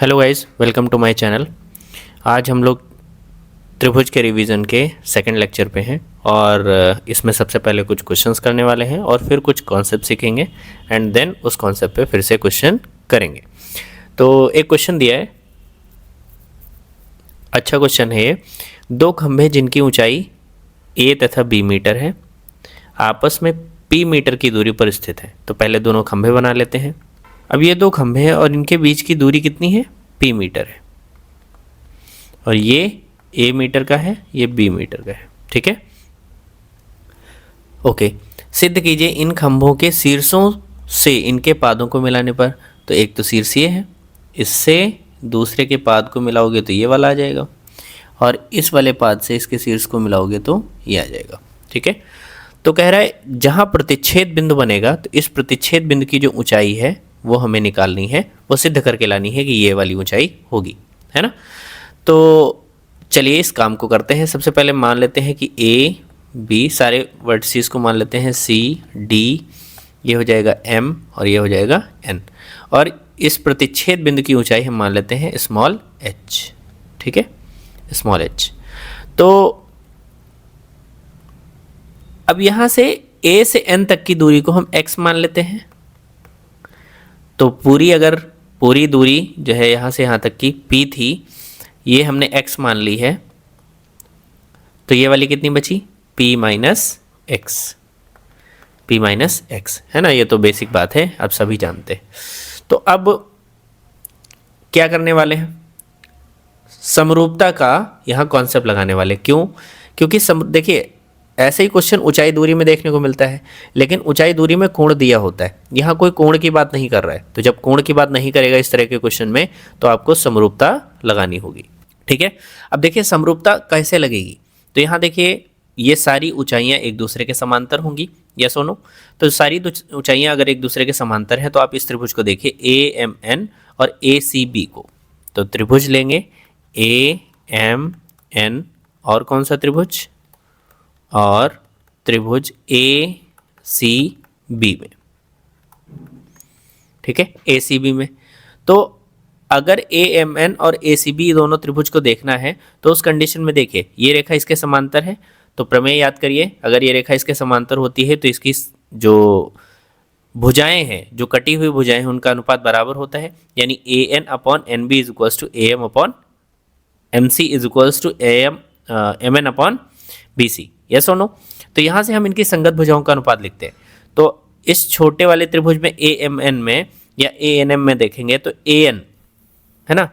Hello guys, welcome to my channel. आज हम लोग त्रिभुज के रिवीजन के सेकंड लेक्चर पे हैं और इसमें सबसे पहले कुछ क्वेश्चंस करने वाले हैं और फिर कुछ कॉन्सेप्ट सीखेंगे एंड देन उस कॉन्सेप्ट पे फिर से क्वेश्चन करेंगे। तो एक क्वेश्चन दिया है, अच्छा क्वेश्चन है ये। दो खंभे जिनकी ऊंचाई a तथा b मीटर है आपस में p मीटर की दूरी पर स्थित है। तो पहले दोनों खंभे बना लेते हैं। अब ये दो खंभे हैं और इनके बीच की दूरी कितनी है? p मीटर है और ये a मीटर का है, ये b मीटर का है। ठीक है, ओके। सिद्ध कीजिए इन खंभों के शीर्षों से इनके पादों को मिलाने पर। तो एक तो शीर्ष ये है, इससे दूसरे के पाद को मिलाओगे तो ये वाला आ जाएगा और इस वाले पाद से इसके शीर्ष को मिलाओगे तो ये आ जाएगा। ठीक है, तो कह रहा है जहाँ प्रतिच्छेद बिंदु बनेगा तो इस प्रतिच्छेद बिंदु की जो ऊंचाई है वो हमें निकालनी है, वो सिद्ध करके लानी है कि ये वाली ऊंचाई होगी, है ना। तो चलिए इस काम को करते हैं। सबसे पहले मान लेते हैं कि ए बी सारे वर्टिसेस को मान लेते हैं, सी डी, ये हो जाएगा एम और ये हो जाएगा एन, और इस प्रतिच्छेद बिंदु की ऊंचाई हम मान लेते हैं स्मॉल एच। ठीक है, स्मॉल एच। तो अब यहाँ से ए से एन तक की दूरी को हम एक्स मान लेते हैं। तो पूरी दूरी जो है यहाँ से यहाँ तक की p थी, ये हमने x मान ली है। तो ये वाली कितनी बची? p माइनस एक्स, है ना। ये तो बेसिक बात है, आप सभी जानते हैं। तो अब क्या करने वाले हैं? समरूपता का यहाँ कॉन्सेप्ट लगाने वाले। क्यों? क्योंकि देखिए ऐसे ही क्वेश्चन ऊंचाई दूरी में देखने को मिलता है, लेकिन ऊंचाई दूरी में कोण दिया होता है। यहाँ कोई कोण की बात नहीं कर रहा है, तो जब कोण की बात नहीं करेगा इस तरह के क्वेश्चन में तो आपको समरूपता लगानी होगी। ठीक है, अब देखिए समरूपता कैसे लगेगी। तो यहाँ देखिए ये सारी ऊंचाइयाँ एक दूसरे के समांतर होंगी, यस और नो। तो सारी ऊंचाइयाँ अगर एक दूसरे के समांतर हैं तो आप इस त्रिभुज को देखिए ए एम एन और ए सी बी को। तो त्रिभुज लेंगे ए एम एन और कौन सा त्रिभुज? और त्रिभुज ए सी बी में। ठीक है, ए सी बी में। तो अगर ए एम एन और ए सी बी दोनों त्रिभुज को देखना है तो उस कंडीशन में देखिए ये रेखा इसके समांतर है, तो प्रमेय याद करिए। अगर ये रेखा इसके समांतर होती है तो इसकी जो भुजाएं हैं, जो कटी हुई भुजाएं हैं, उनका अनुपात बराबर होता है। यानी a n upon n b is equals to a m upon m c is equals to m n upon b c, yes और नो। तो यहाँ से हम इनकी संगत भुजाओं का अनुपात लिखते हैं। तो इस छोटे वाले त्रिभुज में ए एम एन में या ए एन एम में देखेंगे तो ए एन, है ना,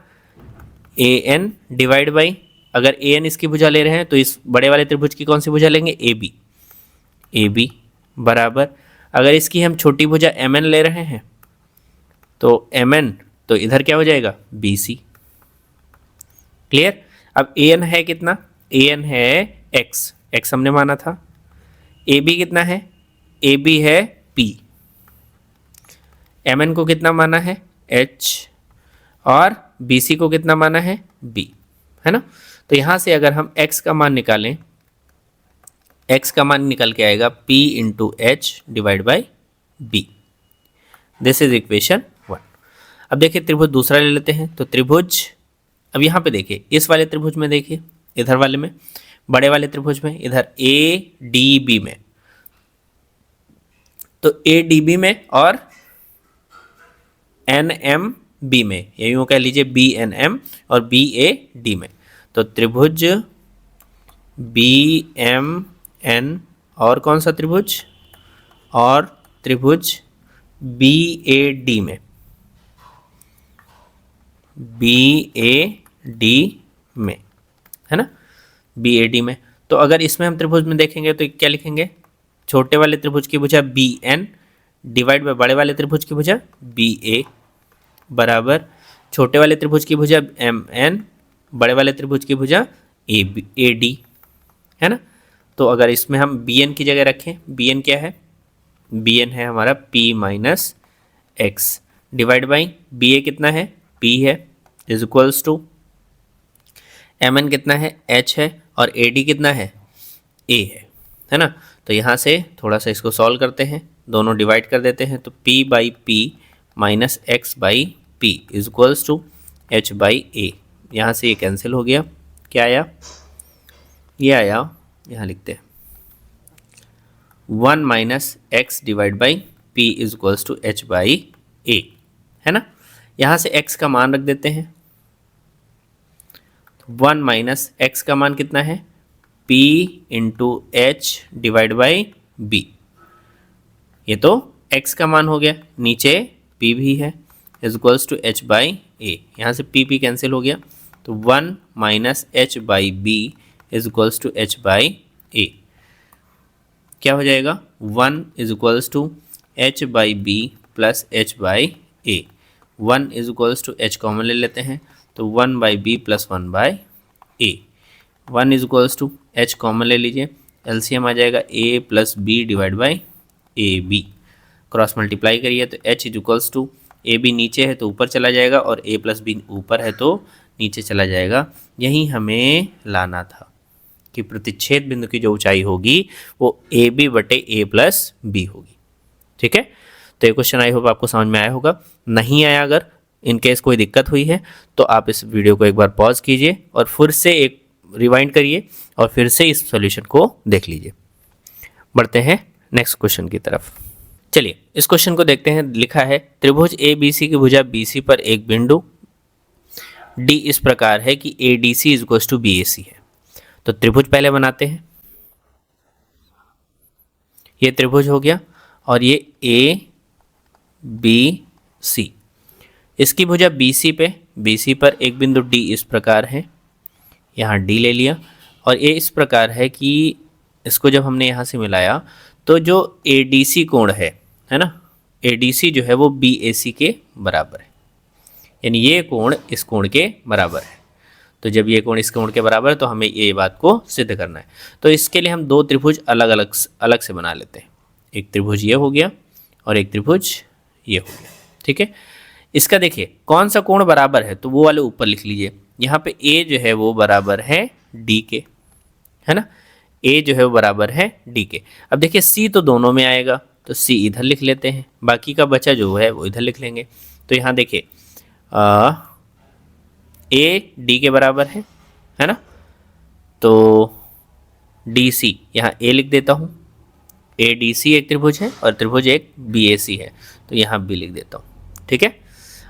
ए एन डिवाइड बाई, अगर ए एन इसकी भुजा ले रहे हैं तो इस बड़े वाले त्रिभुज की कौन सी भुजा लेंगे? ए बी बराबर, अगर इसकी हम छोटी भुजा एम एन ले रहे हैं तो एम एन, तो इधर क्या हो जाएगा? B C. क्लियर? अब ए एन है कितना? ए एन है एक्स हमने माना था। ए बी कितना है? ए बी है पी। एम एन को कितना माना है? एच। और बी सी को कितना माना है? बी, है ना। तो यहाँ से अगर हम x का मान निकालें, x का मान निकल के आएगा p into H divide by B. This is equation 1। अब देखिए त्रिभुज दूसरा ले लेते हैं। तो त्रिभुज, अब यहाँ पे देखिए इस वाले त्रिभुज में, देखिए इधर वाले में, बड़े वाले त्रिभुज में, इधर ए डी बी में। तो ए डी बी में और एन एम बी में, या यूँ कह लीजिए बी एन एम और बी ए डी में। तो त्रिभुज बी एम एन और कौन सा त्रिभुज? और त्रिभुज बी ए डी में, बी ए डी में, है ना, बी ए डी में। तो अगर इसमें हम त्रिभुज में देखेंगे तो क्या लिखेंगे? छोटे वाले त्रिभुज की भुजा बी एन डिवाइड बाय बड़े वाले त्रिभुज की भुजा बी ए बराबर छोटे वाले त्रिभुज की भुजा एम एन, बड़े वाले त्रिभुज की भुजा ए डी, है ना। तो अगर इसमें हम बी एन की जगह रखें, बी एन क्या है? बी एन है हमारा p minus x divide by b a कितना है? p है, is equals to m n कितना है? h है, और ए डी कितना है? a है ना। तो यहाँ से थोड़ा सा इसको सॉल्व करते हैं, दोनों डिवाइड कर देते हैं। तो p by p minus x by p is equals to h by a. यहाँ से ये कैंसिल हो गया, क्या आया, ये आया, यहाँ लिखते हैं 1 minus x divide by p is equals to h by a, है ना। यहाँ से x का मान रख देते हैं, 1 माइनस एक्स का मान कितना है, p into H divide by B. ये तो x का मान हो गया, नीचे p भी है, is equals to h by a. यहाँ से p कैंसिल हो गया, तो 1 minus h by b is equals to h by a. क्या हो जाएगा, 1 is equals to h by b plus h by a. 1 is equals to h common ले लेते हैं, तो 1 by b plus 1 by a. 1 is equals to h common ले लीजिए, LCM आ जाएगा ए plus B divide by A B. Cross multiply करिए तो H is equals to A B नीचे है तो ऊपर चला जाएगा और ए प्लस बी ऊपर है तो नीचे चला जाएगा। यही हमें लाना था कि प्रतिच्छेद बिंदु की जो ऊंचाई होगी वो ए बी बटे ए प्लस बी होगी। ठीक है, तो ये क्वेश्चन आई होप आपको समझ में आया होगा। नहीं आया, अगर इन केस कोई दिक्कत हुई है तो आप इस वीडियो को एक बार पॉज कीजिए और फिर से एक रिवाइंड करिए और फिर से इस सॉल्यूशन को देख लीजिए। बढ़ते हैं नेक्स्ट क्वेश्चन की तरफ। चलिए इस क्वेश्चन को देखते हैं। लिखा है त्रिभुज ए बी सी की भुजा बी सी पर एक बिंदु डी इस प्रकार है कि A D C is equal to B A C है। तो त्रिभुज पहले बनाते हैं। ये त्रिभुज हो गया और ये ए बी सी, इसकी भुजा बी सी पर एक बिंदु डी इस प्रकार है, यहाँ डी ले लिया और ये इस प्रकार है कि इसको जब हमने यहाँ से मिलाया तो जो ए डी सी कोण है ना, ए डी सी जो है वो बी ए सी के बराबर है, यानी ये कोण इस कोण के बराबर है। तो जब ये कोण इस कोण के बराबर है तो हमें ये बात को सिद्ध करना है। तो इसके लिए हम दो त्रिभुज अलग से बना लेते हैं। एक त्रिभुज ये हो गया और एक त्रिभुज ये हो गया। ठीक है, इसका देखिए कौन सा कोण बराबर है, तो वो वाले ऊपर लिख लीजिए। यहाँ पे a जो है वो बराबर है d के, है ना, a जो है वो बराबर है d के। अब देखिए c तो दोनों में आएगा तो c इधर लिख लेते हैं, बाकी का बचा जो है वो इधर लिख लेंगे। तो यहाँ देखिए a d के बराबर है ना, तो डी सी यहाँ a लिख देता हूँ। ए डी सी एक त्रिभुज है और त्रिभुज एक बी ए सी है, तो यहाँ b लिख देता हूँ। ठीक है,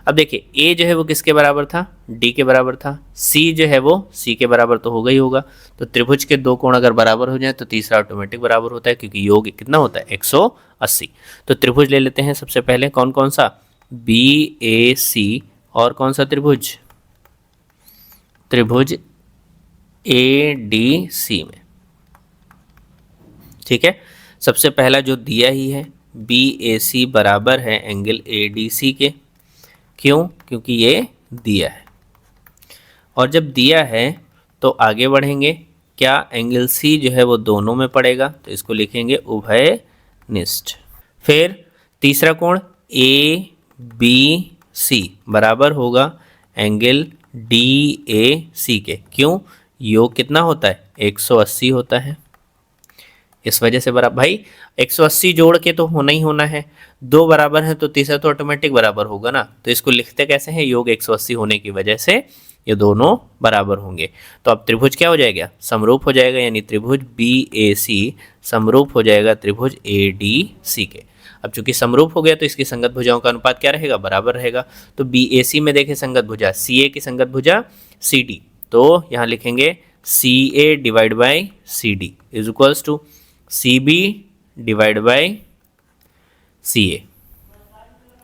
अब देखिए a जो है वो किसके बराबर था, d के बराबर था। c जो है वो c के बराबर तो होगा ही होगा। तो त्रिभुज के दो कोण अगर बराबर हो जाए तो तीसरा ऑटोमेटिक बराबर होता है, क्योंकि योग कितना होता है 180। तो त्रिभुज ले लेते हैं सबसे पहले, कौन कौन सा, बी ए सी और कौन सा त्रिभुज, त्रिभुज ए डी सी में। ठीक है, सबसे पहला जो दिया ही है बी ए सी बराबर है एंगल ए डी सी के। क्यों, क्योंकि ये दिया है और जब दिया है तो आगे बढ़ेंगे, क्या एंगल सी जो है वो दोनों में पड़ेगा, तो इसको लिखेंगे उभयनिष्ठ। फिर तीसरा कोण ए बी सी बराबर होगा एंगल डी ए सी के। क्यों, योग कितना होता है 180 होता है, इस वजह से बराबर। भाई 180 जोड़ के तो होना ही होना है, दो बराबर है तो तीसरा तो ऑटोमेटिक बराबर होगा ना। तो इसको लिखते कैसे हैं, योग 180 होने की वजह से ये दोनों बराबर होंगे। तो अब त्रिभुज क्या हो जाएगा, समरूप हो जाएगा, यानी त्रिभुज बी ए सी समरूप हो जाएगा त्रिभुज ए डी सी के। अब चूंकि समरूप हो गया तो इसकी संगत भुजाओं का अनुपात क्या रहेगा, बराबर रहेगा। तो बी ए सी में देखें संगत भुजा सी ए की संगत भुजा सी डी, तो यहाँ लिखेंगे C A divide by C D is equals to C B divide by C A.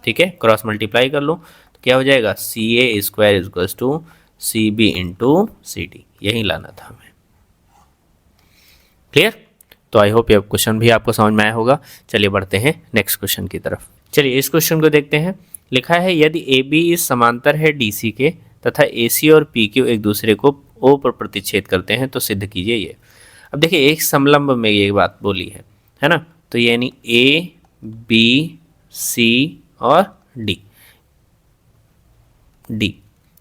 ठीक है, क्रॉस मल्टीप्लाई कर लो तो क्या हो जाएगा, C A square is equals to C B into C D. यही लाना था हमें। क्लियर, तो आई होप ये क्वेश्चन भी आपको समझ में आया होगा। चलिए बढ़ते हैं नेक्स्ट क्वेश्चन की तरफ। चलिए इस क्वेश्चन को देखते हैं। लिखा है यदि ए बी इस समांतर है डी सी के तथा ए सी और पी क्यू एक दूसरे को ओ पर प्रतिच्छेद करते हैं तो सिद्ध कीजिए ये। अब देखिए एक समलंब में ये बात बोली है ना, तो यानी ए बी सी और डी,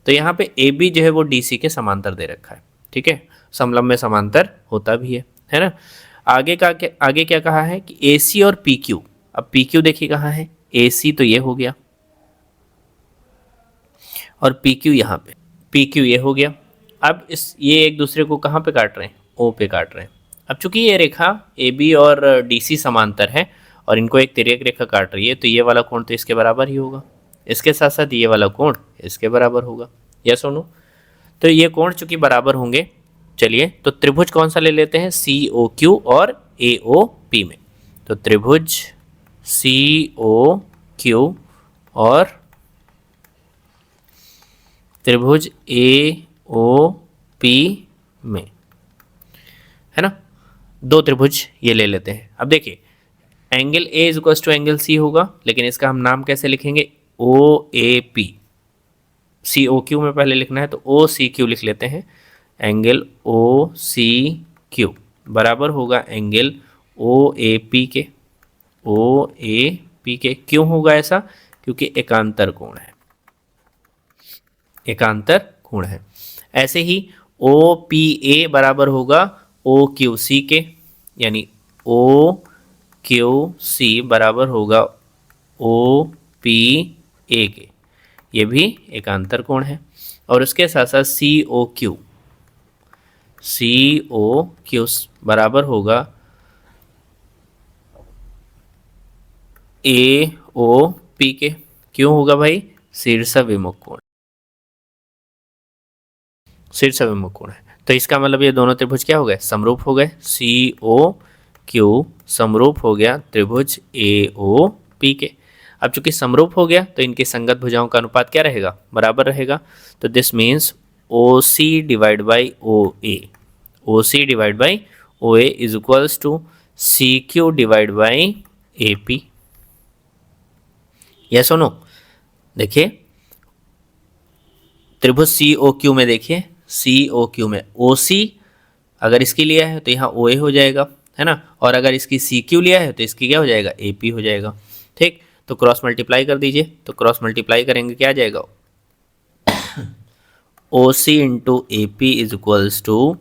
तो यहाँ पे ए बी जो है वो डी सी के समांतर दे रखा है। ठीक है, समलंब में समांतर होता भी है ना। आगे क्या कहा है कि ए सी और पी क्यू। अब पी क्यू देखिए कहाँ है, ए सी तो ये हो गया और पी क्यू यहाँ पे, पी क्यू ये हो गया। अब ये एक दूसरे को कहाँ पे काट रहे हैं, ओ पे काट रहे हैं। अब चूंकि ये रेखा ए बी और डी सी समांतर है और इनको एक तिर्यक रेखा काट रही है, तो ये वाला कोण तो इसके बराबर ही होगा, इसके साथ साथ ये वाला कोण इसके बराबर होगा। यस और नो? तो ये कोण चूंकि बराबर होंगे, चलिए तो त्रिभुज कौन सा ले लेते हैं, सी ओ क्यू और ए ओ पी में। तो त्रिभुज सी ओ क्यू और त्रिभुज ए ओ पी में, है ना, दो त्रिभुज ये ले लेते हैं। अब देखिए angle A is equal to angle C होगा, लेकिन इसका हम नाम कैसे लिखेंगे, O A P. C O Q में पहले लिखना है तो ओ सी क्यू लिख लेते हैं। एंगल ओ सी क्यू बराबर होगा एंगल ओ ए पी के, ओ ए पी के। क्यों होगा ऐसा, क्योंकि एकांतर कोण है, एकांतर कोण है। ऐसे ही ओ पी ए बराबर होगा ओ क्यू सी के, यानी ओ क्यू सी बराबर होगा ओ पी ए के, ये भी एकांतर कोण है। और उसके साथ साथ सी ओ क्यू, सी ओ क्यू बराबर होगा ए ओ पी के। क्यों होगा भाई, शीर्ष विमुख कोण, शीर्ष विमुख कोण है। तो इसका मतलब ये दोनों त्रिभुज क्या हो गए, समरूप हो गए। सी ओ क्यू समरूप हो गया त्रिभुज ए ओ पी के। अब चूंकि समरूप हो गया तो इनकी संगत भुजाओं का अनुपात क्या रहेगा, बराबर रहेगा। तो this means O C divide by O A, O C divide by O A is equals to C Q divide by A P. Yes और नो? देखिए त्रिभुज सी ओ क्यू में, देखिए सी ओ क्यू में ओ सी अगर इसकी लिया है तो यहाँ ओ ए हो जाएगा, है ना, और अगर इसकी सी क्यू लिया है तो इसकी क्या हो जाएगा, ए पी हो जाएगा। ठीक, तो क्रॉस मल्टीप्लाई कर दीजिए, तो क्रॉस मल्टीप्लाई करेंगे क्या आ जाएगा, O C into A P is equals to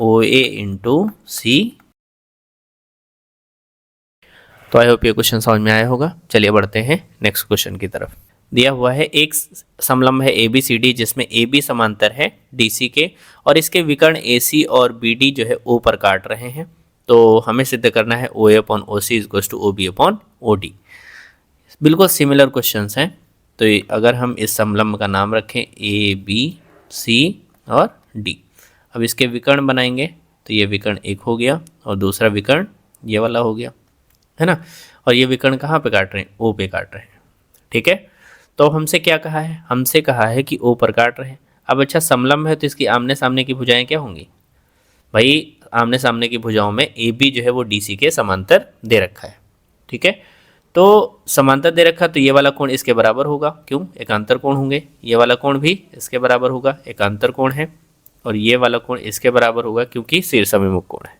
O A into C. तो आई होप ये क्वेश्चन समझ में आया होगा। चलिए बढ़ते हैं नेक्स्ट क्वेश्चन की तरफ। दिया हुआ है एक समलंब है ए बी सी डी, जिसमें ए बी समांतर है डी सी के और इसके विकर्ण ए सी और बी डी जो है ओ पर काट रहे हैं। तो हमें सिद्ध करना है O A upon O C is equal to O B upon O D. बिल्कुल सिमिलर क्वेश्चंस हैं। तो अगर हम इस समलंब का नाम रखें ए बी सी और डी, अब इसके विकर्ण बनाएंगे तो ये विकर्ण एक हो गया और दूसरा विकर्ण ये वाला हो गया, है ना, और ये विकर्ण कहाँ पे काट रहे हैं, ओ पे काट रहे हैं। ठीक है, तो हमसे क्या कहा है, हमसे कहा है कि ओ पर काट रहे हैं। अब अच्छा समलंब है तो इसकी आमने सामने की भुजाएं क्या होंगी भाई, आमने सामने की भुजाओं में ए बी जो है वो डी सी के समांतर दे रखा है। ठीक है, तो समांतर दे रखा तो ये वाला कोण इसके बराबर होगा, क्यों, एकांतर कोण होंगे। ये वाला कोण भी इसके बराबर होगा, एकांतर कोण है, और ये वाला कोण इसके बराबर होगा क्योंकि शीर्षाभिमुख कोण है।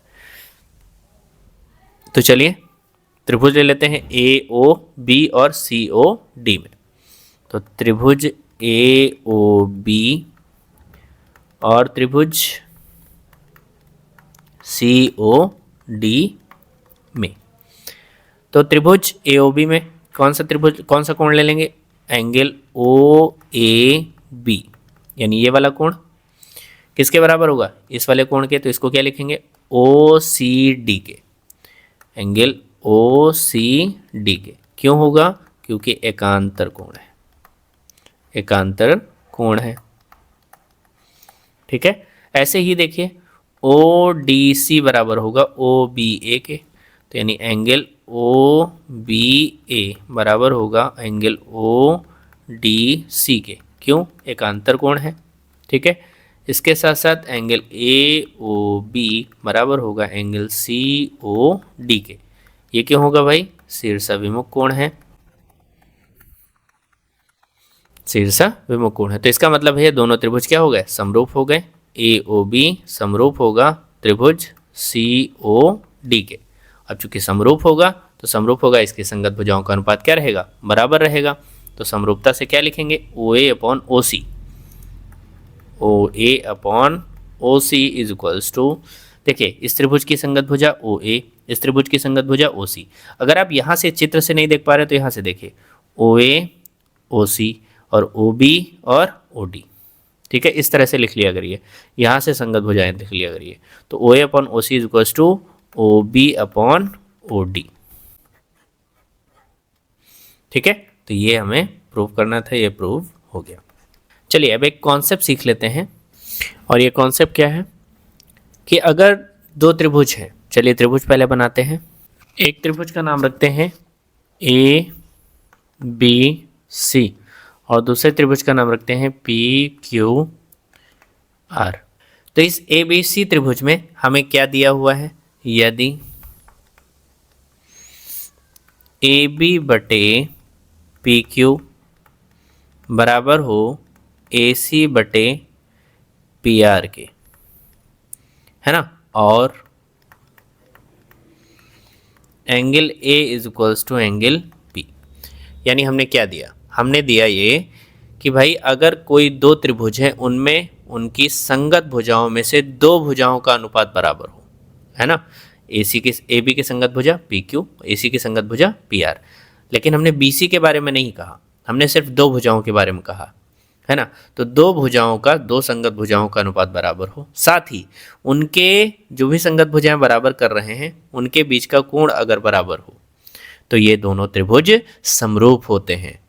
तो चलिए त्रिभुज ले लेते हैं ए ओ बी और सी ओ डी में। तो त्रिभुज ए ओ बी और त्रिभुज सी ओ डी में। तो त्रिभुज ए ओ बी में कौन सा त्रिभुज, कौन सा कोण ले लेंगे, एंगल ओ ए बी, यानी ये वाला कोण किसके बराबर होगा, इस वाले कोण के। तो इसको क्या लिखेंगे, ओ सी डी के, एंगल ओ सी डी के। क्यों होगा, क्योंकि एकांतर कोण है, एकांतर कोण है। ठीक है, ऐसे ही देखिए ओ डी सी बराबर होगा ओ बी ए के, तो यानी एंगल ओ बी ए बराबर होगा एंगल ओ डी सी के। क्यों, एकांतर कोण है। ठीक है, इसके साथ साथ एंगल ए ओ बी बराबर होगा एंगल सी ओ डी के। ये क्यों होगा भाई, शीर्षाभिमुख कोण है, शीर्षाभिमुख कोण है। तो इसका मतलब है दोनों त्रिभुज क्या हो गए, समरूप हो गए। ए ओ बी समरूप होगा त्रिभुज सी ओ डी के। अब चूंकि समरूप होगा तो समरूप होगा, इसकी संगत भुजाओं का अनुपात क्या रहेगा, बराबर रहेगा। तो समरूपता से क्या लिखेंगे, O A upon O C, O A upon O C is equals to, देखिए इस त्रिभुज की संगत भुजा ओ ए, इस त्रिभुज की संगत भुजा ओ सी। अगर आप यहाँ से चित्र से नहीं देख पा रहे तो यहाँ से देखिए ओ ए ओ सी, और OB और OD। ठीक है, इस तरह से लिख लिया करिए, यहाँ से संगत भुजाएं लिख लिया करिए। तो OA upon OC is equals to OB upon OD। ठीक है, तो ये हमें प्रूव करना था, ये प्रूव हो गया। चलिए अब एक कॉन्सेप्ट सीख लेते हैं, और ये कॉन्सेप्ट क्या है कि अगर दो त्रिभुज हैं, चलिए त्रिभुज पहले बनाते हैं। एक त्रिभुज का नाम रखते हैं ABC और दूसरे त्रिभुज का नाम रखते हैं PQR। तो इस ABC त्रिभुज में हमें क्या दिया हुआ है, यदि AB बटे PQ बराबर हो AC बटे PR के, है ना, और angle A is equals to angle P। यानी हमने क्या दिया, हमने दिया ये कि भाई अगर कोई दो त्रिभुज है, उनमें उनकी संगत भुजाओं में से दो भुजाओं का अनुपात बराबर हो, है ना, AB की संगत भुजा PQ, AC की संगत भुजा PR। लेकिन हमने BC के बारे में नहीं कहा, हमने सिर्फ दो भुजाओं के बारे में कहा, है ना। तो दो भुजाओं का, दो संगत भुजाओं का अनुपात बराबर हो, साथ ही उनके जो भी संगत भुजाएं बराबर कर रहे हैं उनके बीच का कोण अगर बराबर हो, तो ये दोनों त्रिभुज समरूप होते हैं।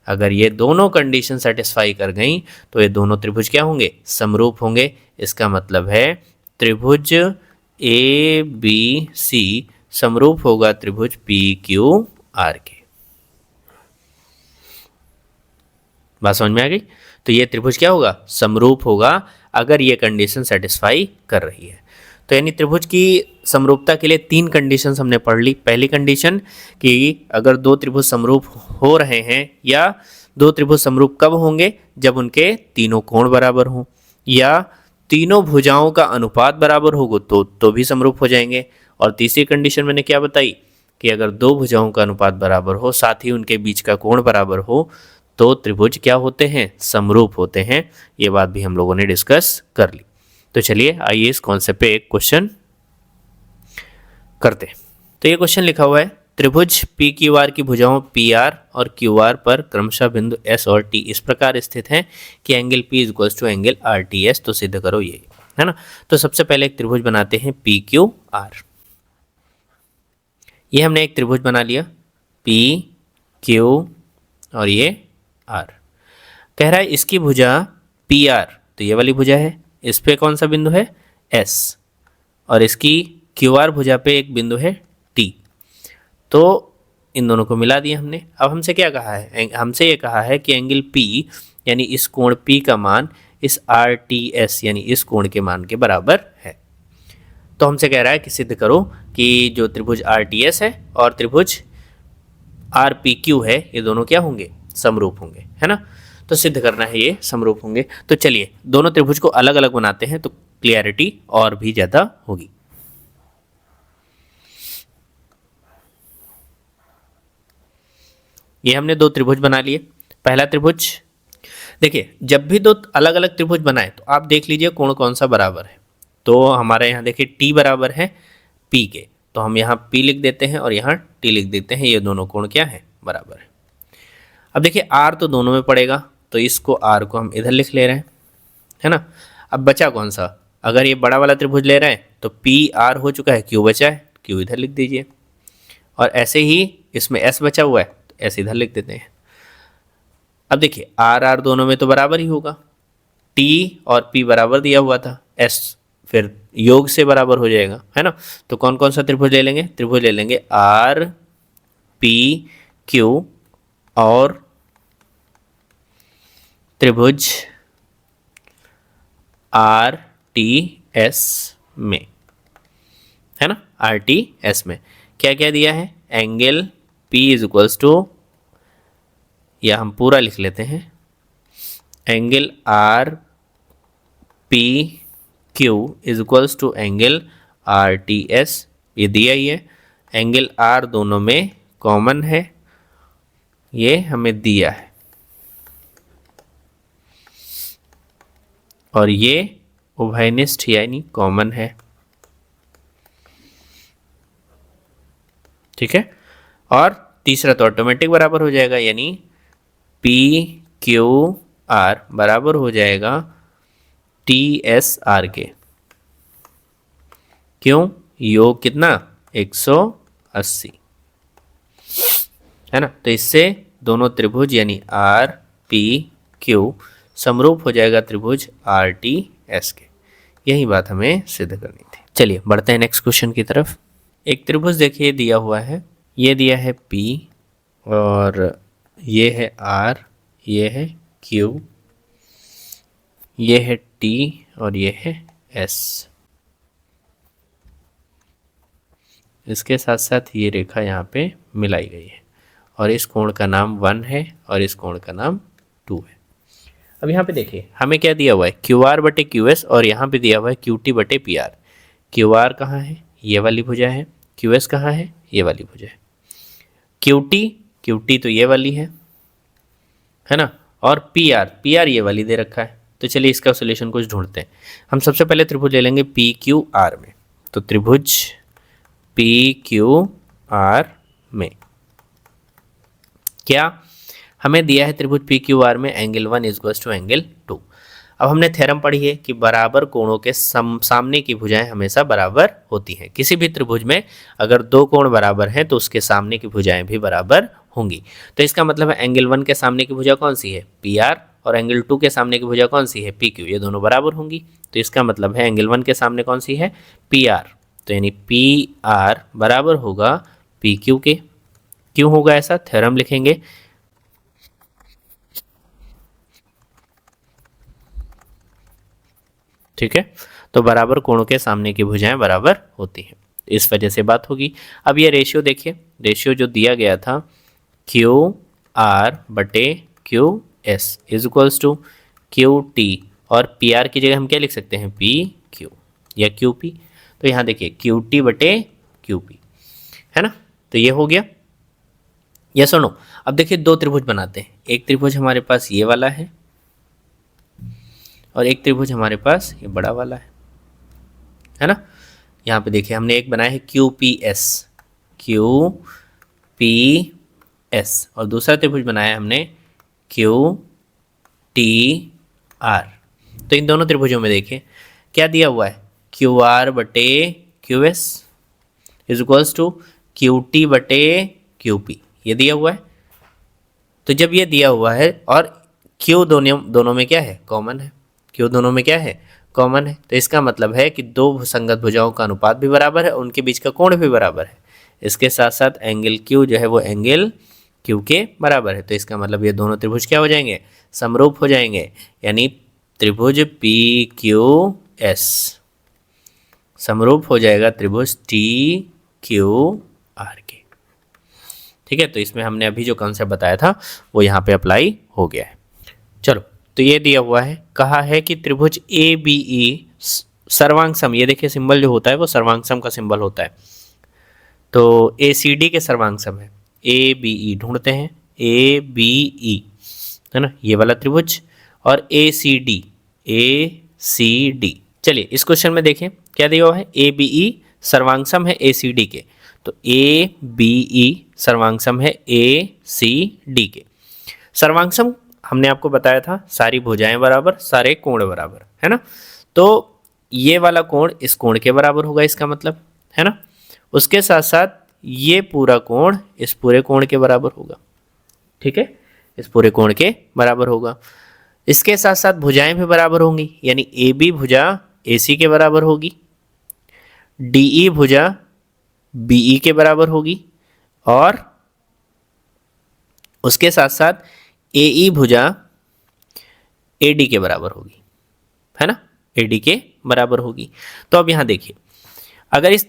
अगर ये दोनों कंडीशन सेटिस्फाई कर गई तो ये दोनों त्रिभुज क्या होंगे, समरूप होंगे। इसका मतलब है त्रिभुज ABC समरूप होगा त्रिभुज PQR के। बात समझ में आ गई। तो ये त्रिभुज क्या होगा, समरूप होगा अगर ये कंडीशन सेटिस्फाई कर रही है। तो यानी त्रिभुज की समरूपता के लिए तीन कंडीशंस हमने पढ़ ली। पहली कंडीशन कि अगर दो त्रिभुज समरूप हो रहे हैं, या दो त्रिभुज समरूप कब होंगे, जब उनके तीनों कोण बराबर हों, या तीनों भुजाओं का अनुपात बराबर होगा तो भी समरूप हो जाएंगे। और तीसरी कंडीशन मैंने क्या बताई कि अगर दो भुजाओं का अनुपात बराबर हो, साथ ही उनके बीच का कोण बराबर हो, तो त्रिभुज क्या होते हैं, समरूप होते हैं। ये बात भी हम लोगों ने डिस्कस कर ली। तो चलिए आइए इस कॉन्सेप्ट पे एक क्वेश्चन करते हैं। तो ये क्वेश्चन लिखा हुआ है, त्रिभुज PQR की भुजाओं PR और QR पर क्रमशः बिंदु S और T इस प्रकार स्थित हैं कि angle P equals to angle RTS। तो सिद्ध करो ये, है ना। तो सबसे पहले एक त्रिभुज बनाते हैं PQR। ये हमने एक त्रिभुज बना लिया PQ और ये R। कह रहा है इसकी भुजा PR, तो ये वाली भुजा है, इस पे कौन सा बिंदु है, S, और इसकी QR भुजा पे एक बिंदु है T। तो इन दोनों को मिला दिया हमने। अब हमसे क्या कहा है, हमसे ये कहा है कि एंगल P यानी इस कोण P का मान इस RTS यानी इस कोण के मान के बराबर है। तो हमसे कह रहा है कि सिद्ध करो कि जो त्रिभुज RTS है और त्रिभुज RPQ है, ये दोनों क्या होंगे, समरूप होंगे, है ना। तो सिद्ध करना है ये समरूप होंगे। तो चलिए दोनों त्रिभुज को अलग अलग बनाते हैं, तो क्लियरिटी और भी ज़्यादा होगी। ये हमने दो त्रिभुज बना लिए। पहला त्रिभुज, देखिए जब भी दो अलग अलग त्रिभुज बनाए तो आप देख लीजिए कोण कौन सा बराबर है। तो हमारे यहाँ देखिए T बराबर है P के, तो हम यहाँ P लिख देते हैं और यहाँ T लिख देते हैं। ये दोनों कोण क्या है, बराबर है। अब देखिए R तो दोनों में पड़ेगा, तो इसको R को हम इधर लिख ले रहे हैं, है ना। अब बचा कौन सा, अगर ये बड़ा वाला त्रिभुज ले रहे हैं तो PR हो चुका है, Q बचा है, Q इधर लिख दीजिए। और ऐसे ही इसमें S बचा हुआ है, तो S इधर लिख देते हैं। अब देखिए R दोनों में तो बराबर ही होगा, T और P बराबर दिया हुआ था, S फिर योग से बराबर हो जाएगा, है ना। तो कौन कौन सा त्रिभुज ले लेंगे, त्रिभुज ले लेंगे RPQ और त्रिभुज RTS में, है ना। RTS में क्या क्या दिया है, angle P is equals to, या हम पूरा लिख लेते हैं, angle RPQ is equals to angle RTS। ये दिया ही है। एंगल R दोनों में कॉमन है, ये हमें दिया है, और ये उभयनिष्ठ यानी कॉमन है, ठीक है। और तीसरा तो ऑटोमेटिक बराबर हो जाएगा, यानी क्यू आर बराबर हो जाएगा टी एस आर के। क्यों? योग कितना? 180 है ना। तो इससे दोनों त्रिभुज यानी आर पी क्यू समरूप हो जाएगा त्रिभुज आर टी एस के। यही बात हमें सिद्ध करनी थी। चलिए बढ़ते हैं नेक्स्ट क्वेश्चन की तरफ। एक त्रिभुज देखिए दिया हुआ है, ये दिया है P और ये है R, ये है Q, ये है T और ये है S। इसके साथ साथ ये रेखा यहाँ पे मिलाई गई है और इस कोण का नाम 1 है और इस कोण का नाम 2 है। अब यहाँ पे देखिए हमें क्या दिया हुआ है, क्यू आर बटे क्यू एस और यहाँ पे दिया हुआ है क्यू टी बटे पी आर। क्यू आर कहाँ है? ये वाली भुजा है। क्यू एस कहाँ है? ये वाली भुजा है। क्यू टी तो ये वाली है ना, और पी आर ये वाली दे रखा है। तो चलिए इसका सोल्यूशन कुछ ढूंढते हैं। हम सबसे पहले त्रिभुज ले लेंगे पी क्यू आर में। तो त्रिभुज पी क्यू आर में क्या हमें दिया है? त्रिभुज पी क्यू आर में एंगल 1 इज टू एंगल 2। अब हमने थ्योरम पढ़ी है कि बराबर कोणों के सामने की भुजाएं हमेशा बराबर होती हैं। किसी भी त्रिभुज में अगर दो कोण बराबर हैं तो उसके सामने की भुजाएं भी बराबर होंगी। तो इसका मतलब है एंगल 1 के सामने की भुजा कौन सी है? पी आर, और एंगल 2 के सामने की भुजा कौन सी है? P Q. ये दोनों बराबर होंगी। तो इसका मतलब है एंगल 1 के सामने कौन सी है? P R. तो यानी पी आर बराबर होगा पी क्यू के। क्यों होगा ऐसा? थ्योरम लिखेंगे। ठीक है, तो बराबर कोणों के सामने की भुजाएं बराबर होती हैं, इस वजह से बात होगी। अब ये रेशियो देखिए, रेशियो जो दिया गया था क्यू आर बटे Q S is equals to Q T, और पी आर की जगह हम क्या लिख सकते हैं? पी क्यू या क्यू पी। तो यहाँ देखिए क्यू टी बटे क्यू पी है ना। तो ये हो गया। या सुनो, अब देखिए दो त्रिभुज बनाते हैं। एक त्रिभुज हमारे पास ये वाला है और एक त्रिभुज हमारे पास ये बड़ा वाला है ना। यहाँ पे देखिए हमने एक बनाया है क्यू पी एस और दूसरा त्रिभुज बनाया हमने क्यू टी आर। तो इन दोनों त्रिभुजों में देखिए क्या दिया हुआ है? क्यू आर बटे Q S is equals to Q T बटे क्यू पी, ये दिया हुआ है। तो जब ये दिया हुआ है और क्यू दोनों में क्या है? कॉमन है। क्यू दोनों में क्या है? कॉमन है। तो इसका मतलब है कि दो संगत भुजाओं का अनुपात भी बराबर है, उनके बीच का कोण भी बराबर है। इसके साथ साथ एंगल क्यू जो है वो एंगल क्यू के बराबर है। तो इसका मतलब ये दोनों त्रिभुज क्या हो जाएंगे? समरूप हो जाएंगे। यानी त्रिभुज पी क्यू एस समरूप हो जाएगा त्रिभुज टी क्यू आर के। ठीक है, तो इसमें हमने अभी जो कॉन्सेप्ट बताया था वो यहाँ पे अप्लाई हो गया है। चलो, तो ये दिया हुआ है, कहा है कि त्रिभुज ए बी ई सर्वांग, ये देखिए सिंबल जो होता है वो सर्वांग का सिंबल होता है। तो ए सी डी के सर्वांग है। ए बी ई ढूंढते हैं, ए बी ई है ना, ये वाला त्रिभुज, और ए सी डी। चलिए इस क्वेश्चन में देखें क्या दिया हुआ है? ए बी ई सर्वांग है ए सी डी के। तो ए बी ई सर्वांग है ए सी डी के। सर्वांग हमने आपको बताया था सारी भुजाएं बराबर, सारे कोण बराबर, है ना। तो ये वाला कोण इस कोण के बराबर होगा, इसका मतलब, है ना। उसके साथ साथ ये पूरा कोण इस पूरे कोण के बराबर होगा। ठीक है, इस पूरे कोण के बराबर होगा। इसके साथ साथ भुजाएं भी बराबर होंगी, यानी ए बी भुजा ए सी के बराबर होगी, डी ई भुजा बी ई के बराबर होगी, और उसके साथ साथ ए ई भुजा ए डी के बराबर होगी, है ना, ए डी के बराबर होगी। तो अब यहाँ देखिए, अगर इस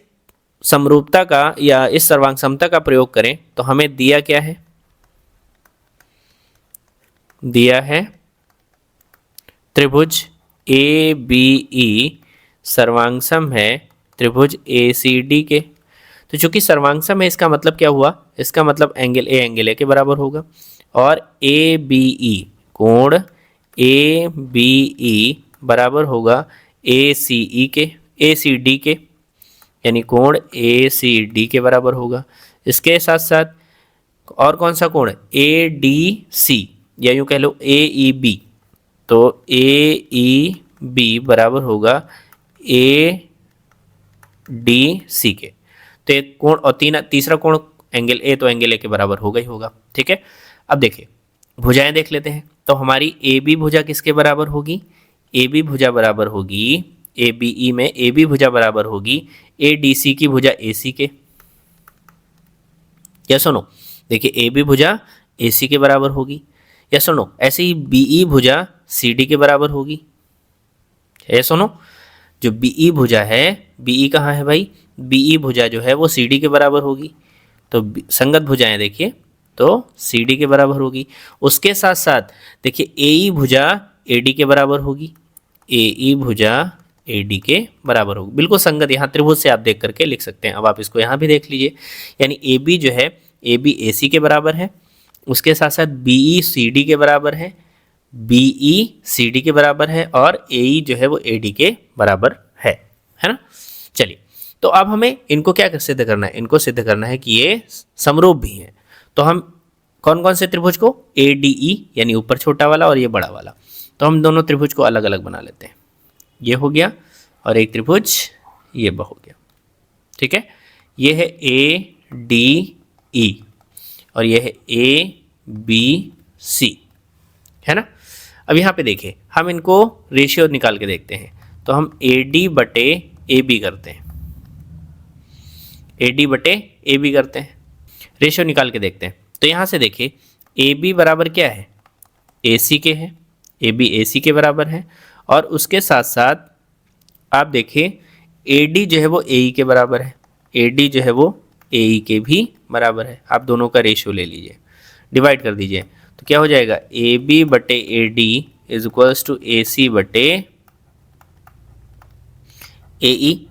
समरूपता का या इस सर्वांग समता का प्रयोग करें तो हमें दिया क्या है? दिया है त्रिभुज ए बी ई सर्वांगसम है त्रिभुज ए सी डी के। तो चूंकि सर्वांगसम है, इसका मतलब क्या हुआ? इसका मतलब एंगल ए के बराबर होगा, और ए बी ई कोण ए बी ई बराबर होगा ए सी ई के, ए सी डी के, यानी कोण ए सी डी के बराबर होगा। इसके साथ साथ और कौन सा कोण? ए डी सी, या यूँ कह लो ए ई बी, तो ए ई बी बराबर होगा ए डी सी के। तो एक कोण और तीसरा कोण एंगल ए, तो एंगल ए के बराबर होगा ही होगा। ठीक है, अब देखिए भुजाएं देख लेते हैं। तो हमारी ए बी भुजा किसके बराबर होगी? ए बी भुजा बराबर होगी ए बी ई में ए बी भुजा बराबर होगी ए डी सी की भुजा ए सी के। या सुनो, देखिए ए बी भुजा ए सी के बराबर होगी। या सुनो, ऐसे ही बी ई भुजा सी डी के बराबर होगी। है सुनो, जो बी ई भुजा है, बी ई कहाँ है भाई? बी ई भुजा जो है वो सी डी के बराबर होगी। तो संगत भुजाएं देखिए, तो सी डी के बराबर होगी। उसके साथ साथ देखिए ए ई भुजा ए डी के बराबर होगी। ए ई भुजा ए डी के बराबर होगी, बिल्कुल संगत। यहाँ त्रिभुज से आप देख करके लिख सकते हैं। अब आप इसको यहाँ भी देख लीजिए, यानी ए बी जो है ए बी ए सी के बराबर है, उसके साथ साथ बी ई सी डी के बराबर है, बी ई सी डी के बराबर है, और ए ई जो है वो ए डी के बराबर है ना। चलिए, तो अब हमें इनको क्या सिद्ध करना है? इनको सिद्ध करना है कि ये समरूप भी हैं। तो हम कौन कौन से त्रिभुज को, ए डी ई यानी ऊपर छोटा वाला और ये बड़ा वाला, तो हम दोनों त्रिभुज को अलग अलग बना लेते हैं। ये हो गया, और एक त्रिभुज ये हो गया। ठीक है, ये है ए डी ई और ये है ए बी सी, है ना। अब यहाँ पे देखिए, हम इनको रेशियो निकाल के देखते हैं। तो हम ए डी बटे ए बी करते हैं, ए डी बटे ए बी करते हैं, रेशियो निकाल के देखते हैं। तो यहाँ से देखिए ए बी बराबर क्या है? ए सी के है, ए बी ए सी के बराबर है। और उसके साथ साथ आप देखिए ए डी जो है वो ए ई के बराबर है, ए डी जो है वो ए ई के भी बराबर है। आप दोनों का रेशियो ले लीजिए, डिवाइड कर दीजिए, तो क्या हो जाएगा? ए बी बटे A D is equals to A C बटे ए ई।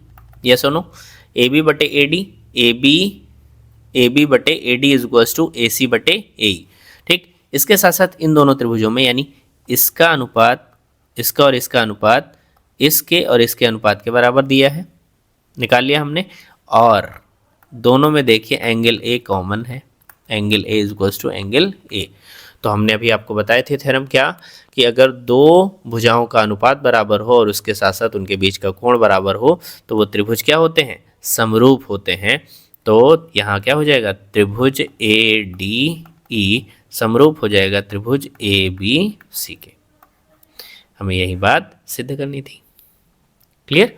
यस और नो? ए बी बटे ए डी, ए बी बटे A D is equals to A C बटे ए ई। ठीक, इसके साथ साथ इन दोनों त्रिभुजों में, यानी इसका अनुपात, इसका और इसका अनुपात इसके और इसके अनुपात के बराबर दिया है, निकाल लिया हमने। और दोनों में देखिए एंगल ए कॉमन है, angle A is equals to angle A. तो हमने अभी आपको बताए थे थ्योरम क्या, कि अगर दो भुजाओं का अनुपात बराबर हो और उसके साथ साथ उनके बीच का कोण बराबर हो, तो वो त्रिभुज क्या होते हैं? समरूप होते हैं। तो यहाँ क्या हो जाएगा? त्रिभुज ए डी ई समरूप हो जाएगा त्रिभुज ए बी सी के। हमें यही बात सिद्ध करनी थी। क्लियर?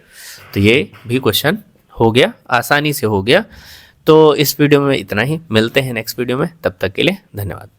तो ये भी क्वेश्चन हो गया, आसानी से हो गया। तो इस वीडियो में इतना ही, मिलते हैं नेक्स्ट वीडियो में, तब तक के लिए धन्यवाद।